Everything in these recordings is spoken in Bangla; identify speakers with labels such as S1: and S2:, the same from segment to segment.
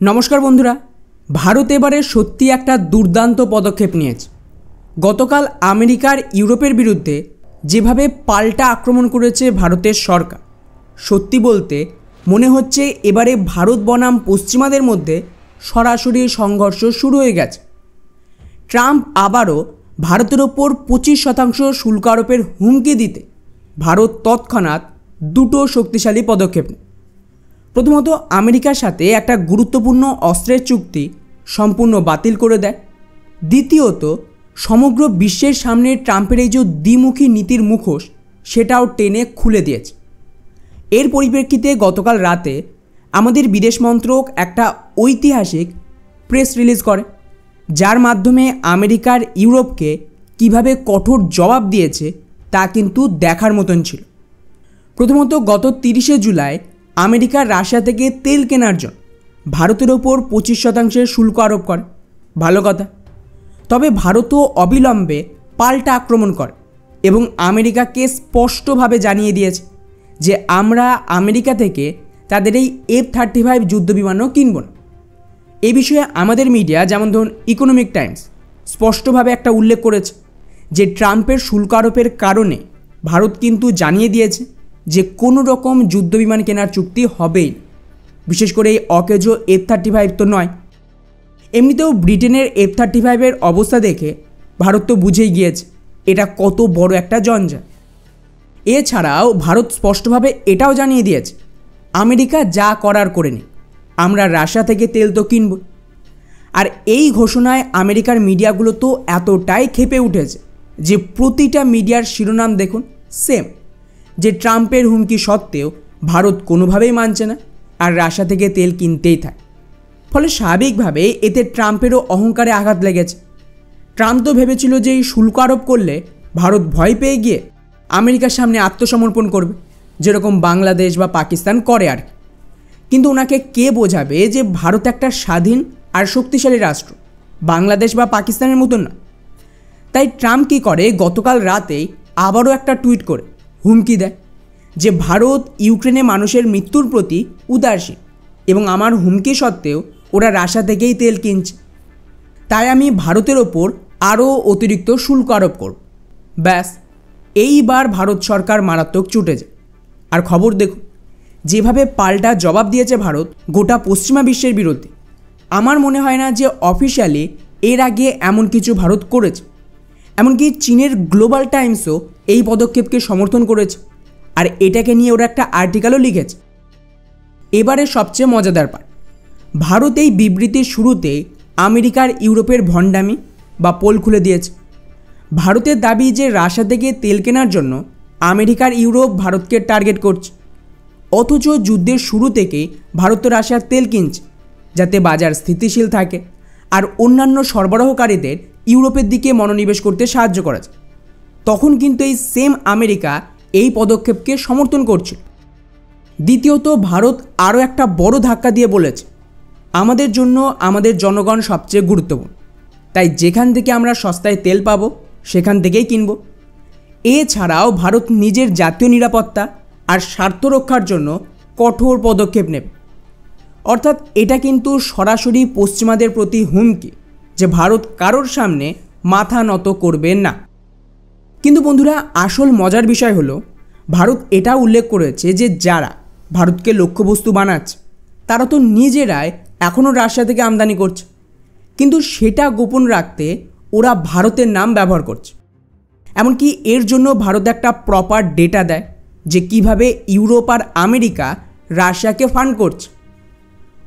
S1: नमस्कार बंधुरा भारत एबारे सत्यि एक दुर्दान्त पदक्षेप निয়েছে। गतकाल आमेरिकार यूरोपेर बिरुद्धे जेभावे पाल्टा आक्रमण करेছে भारतेर सरकार, सत्यि बोलते मने होच्छे एबारे भारत बनाम पश्चिमादेर मध्य सरासरि संघर्ष शुरू हो गेছে। ट्राम्प आबारो भारतेर ओपर 25% शुल्क आरोपेर हुमकी दिते भारत तत्क्षणात् दुटो शक्तिशाली पदक्षेप नेয়। प्रथमत आमेरिकार साथे एक गुरुत्वपूर्ण अस्त्रेर चुक्ति सम्पूर्ण बातिल करे देয়। द्वितीयत समग्र विश्वेर सामने ट्राम्पेर এই যে দ্বিমুখী নীতির মুখোশ সেটাও টেনে খুলে দিয়েছে। এর পরিপ্রেক্ষিতে গতকাল রাতে আমাদের বিদেশ মন্ত্রক একটা ঐতিহাসিক প্রেস রিলিজ করে, যার মাধ্যমে আমেরিকার ইউরোপকে কিভাবে কঠোর জবাব দিয়েছে তা কিন্তু দেখার মতন ছিল। প্রথমত গত 30শে জুলাই আমেরিকা রাশিয়া থেকে তেল কেনার জন্য ভারতের ওপর 25% শুল্ক আরোপ করে। ভালো কথা, তবে ভারতও অবিলম্বে পাল্টা আক্রমণ করে এবং আমেরিকাকে স্পষ্টভাবে জানিয়ে দিয়েছে যে আমরা আমেরিকা থেকে তাদের এই F-35 যুদ্ধবিমানও কিনব না। এই বিষয়ে আমাদের মিডিয়া যেমন ধরুন ইকোনমিক টাইমস স্পষ্টভাবে একটা উল্লেখ করেছে যে ট্রাম্পের শুল্ক আরোপের কারণে ভারত কিন্তু জানিয়ে দিয়েছে যে কোনো রকম যুদ্ধবিমান কেনার চুক্তি হবেই, বিশেষ করে এই অকেজো F-35 তো নয়। এমনিতেও ব্রিটেনের F-35 এর অবস্থা দেখে ভারত তো বুঝেই গিয়েছে এটা কত বড় একটা জঞ্জাল। এছাড়াও ভারত স্পষ্টভাবে এটাও জানিয়ে দিয়েছে আমেরিকা যা করার করে নি, আমরা রাশিয়া থেকে তেল তো কিনব। আর এই ঘোষণায় আমেরিকার মিডিয়াগুলো তো এতটাই ক্ষেপে উঠেছে যে প্রতিটা মিডিয়ার শিরোনাম দেখুন সেম, যে ট্রাম্পের হুমকি সত্ত্বেও ভারত কোনোভাবেই মানছে না আর রাশিয়া থেকে তেল কিনতেই থাকে। ফলে স্বাভাবিকভাবে এতে ট্রাম্পেরও অহংকারে আঘাত লেগেছে। ট্রাম্প তো ভেবেছিল যে এই শুল্ক আরোপ করলে ভারত ভয় পেয়ে গিয়ে আমেরিকার সামনে আত্মসমর্পণ করবে, যেরকম বাংলাদেশ বা পাকিস্তান করে আর কি। কিন্তু ওনাকে কে বোঝাবে যে ভারত একটা স্বাধীন আর শক্তিশালী রাষ্ট্র, বাংলাদেশ বা পাকিস্তানের মতন না। তাই ট্রাম্প কী করে, গতকাল রাতেই আবারও একটা টুইট করে হুমকি দেয় যে ভারত ইউক্রেনে মানুষের মৃত্যুর প্রতি উদাসীন এবং আমার হুমকি সত্ত্বেও ওরা রাশিয়া থেকেই তেল কিনছে, তাই আমি ভারতের ওপর আরও অতিরিক্ত শুল্ক আরোপ করব। ব্যাস, এইবার ভারত সরকার মারাত্মক চুটে যায়। আর খবর দেখুন যেভাবে পাল্টা জবাব দিয়েছে ভারত গোটা পশ্চিমা বিশ্বের বিরুদ্ধে। আমার মনে হয় না যে অফিশিয়ালি এর আগে এমন কিছু ভারত করেছে। এমনকি চীনের গ্লোবাল টাইমসও এই পদক্ষেপকে সমর্থন করেছে আর এটাকে নিয়ে ওরা একটা আর্টিকেলও লিখেছে। এবারে সবচেয়ে মজাদার পার্ট, ভারত এই বিবৃতির শুরুতে আমেরিকার ইউরোপের ভণ্ডামি বা পোল খুলে দিয়েছে। ভারতের দাবি যে রাশিয়া থেকে তেল কেনার জন্য আমেরিকার ইউরোপ ভারতকে টার্গেট করছে, অথচ যুদ্ধের শুরু থেকেই ভারত তো রাশিয়ার তেল কিনছে যাতে বাজার স্থিতিশীল থাকে আর অন্যান্য সরবরাহকারীদের ইউরোপের দিকে মনোনিবেশ করতে সাহায্য করা যায়। তখন কিন্তু এই সেম আমেরিকা এই পদক্ষেপকে সমর্থন করছিল। দ্বিতীয়ত ভারত আরও একটা বড় ধাক্কা দিয়ে বলেছে আমাদের জন্য আমাদের জনগণ সবচেয়ে গুরুত্বপূর্ণ, তাই যেখান থেকে আমরা সস্তায় তেল পাবো সেখান থেকেই কিনব। এছাড়াও ভারত নিজের জাতীয় নিরাপত্তা আর স্বার্থ রক্ষার জন্য কঠোর পদক্ষেপ নেবে। অর্থাৎ এটা কিন্তু সরাসরি পশ্চিমাদের প্রতি হুমকি যে ভারত কারোর সামনে মাথা নত করবে না। কিন্তু বন্ধুরা, আসল মজার বিষয় হলো ভারত এটা উল্লেখ করেছে যে যারা ভারতকে লক্ষ্যবস্তু বানাচ্ছে তারা তো নিজেরাই এখনও রাশিয়া থেকে আমদানি করছে, কিন্তু সেটা গোপন রাখতে ওরা ভারতের নাম ব্যবহার করছে। এমনকি এর জন্য ভারত একটা প্রপার ডেটা দেয় যে কিভাবে ইউরোপ আর আমেরিকা রাশিয়াকে ফান্ড করছে।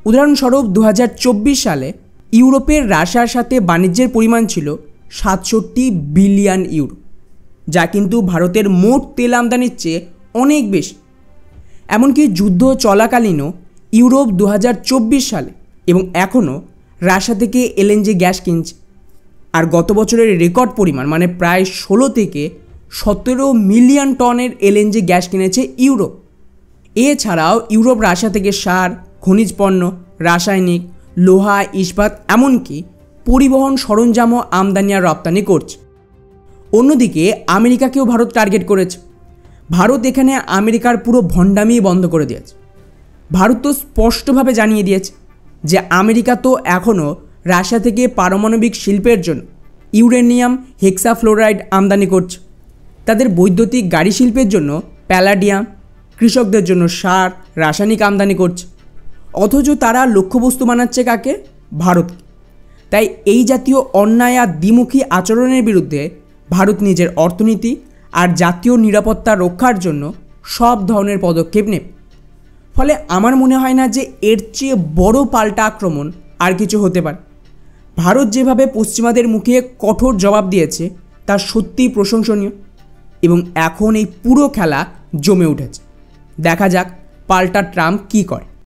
S1: উদাহরণস্বরূপ 2024 সালে ইউরোপের রাশিয়ার সাথে বাণিজ্যের পরিমাণ ছিল 67 বিলিয়ন ইউরো, যা কিন্তু ভারতের মোট তেল আমদানির চেয়ে অনেক বেশি। এমনকি যুদ্ধ চলাকালীনও ইউরোপ 2024 সালে এবং এখনও রাশিয়া থেকে এলএনজি গ্যাস কিনছে। আর গত বছরের রেকর্ড পরিমাণ মানে প্রায় 16 থেকে 17 মিলিয়ন টনের এলএনজি গ্যাস কিনেছে ইউরোপ। এছাড়াও ইউরোপ রাশিয়া থেকে সার, খনিজ পণ্য, রাসায়নিক, লোহা, ইস্পাত এমনকি পরিবহন সরঞ্জামও আমদানি আর রপ্তানি করছে। অন্যদিকে আমেরিকাকেও ভারত টার্গেট করেছে। ভারত এখানে আমেরিকার পুরো ভণ্ডামি বন্ধ করে দিয়েছে। ভারত তো স্পষ্টভাবে জানিয়ে দিয়েছে যে আমেরিকা তো এখনও রাশিয়া থেকে পারমাণবিক শিল্পের জন্য ইউরেনিয়াম হেক্সাফ্লোরাইড আমদানি করছে, তাদের বৈদ্যুতিক গাড়ি শিল্পের জন্য প্যালাডিয়াম, কৃষকদের জন্য সার রাসায়নিক আমদানি করছে, অথচ তারা লক্ষ্যবস্তু বানাচ্ছে কাকে? ভারতকে। তাই এই জাতীয় অন্যায় আর দ্বিমুখী আচরণের বিরুদ্ধে ভারত নিজের অর্থনীতি আর জাতীয় নিরাপত্তা রক্ষার জন্য সব ধরনের পদক্ষেপ নেবে। ফলে আমার মনে হয় না যে এর চেয়ে বড় পাল্টা আক্রমণ আর কিছু হতে পারে। ভারত যেভাবে পশ্চিমাদের মুখে কঠোর জবাব দিয়েছে তা সত্যিই প্রশংসনীয়, এবং এখন এই পুরো খেলা জমে উঠেছে। দেখা যাক পাল্টা ট্রাম্প কী করে।